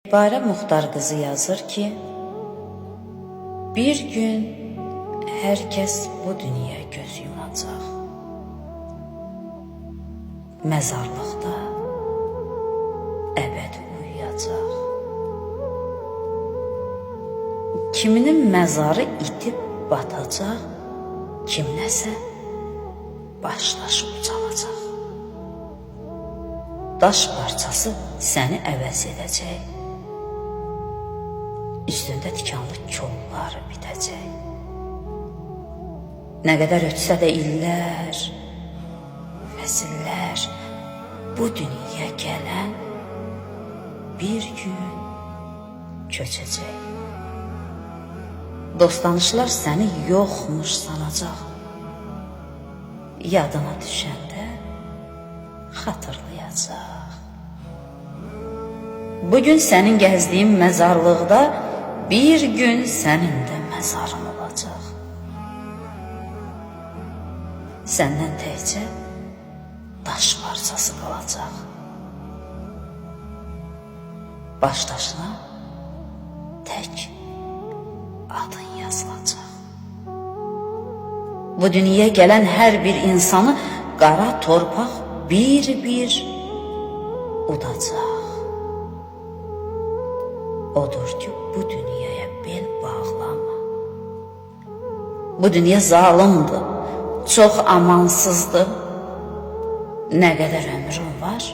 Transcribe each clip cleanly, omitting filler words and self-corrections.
Barə Muxtar qızı yazır ki, bir gün hər kəs bu dünyaya göz yumacaq. Məzarlıqda əbəd uyuyacaq. Kiminin məzarı itib batacaq, kimnəsə başdaşı ucalacaq. Daş parçası səni əvəz edəcək. Üstündə tikanlı kolları bitəcək. Nə qədər ötsə də illər, fəsillər, bu dünyaya gələn bir gün köçəcək. Dostanışlar səni yoxmuş sanacaq. Yadına düşəndə xatırlayacaq. Bugün sənin gəzdiyin məzarlıqda bir gün sənin də məzarın olacaq. Səndən təkcə daş parçası qalacaq. Başdaşına tək adın yazılacaq. Bu dünyaya gələn hər bir insanı qara torpaq bir-bir udacaq. Odur ki, bu dünyaya bel bağlama. Bu dünya zalimdir, çox amansızdır. Nə qədər ömrün var,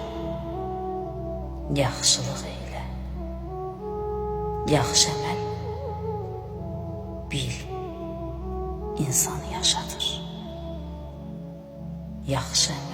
yaxşılıq elə. Yaxşı əməl bil, insanı yaşadır. Yaxşı əməl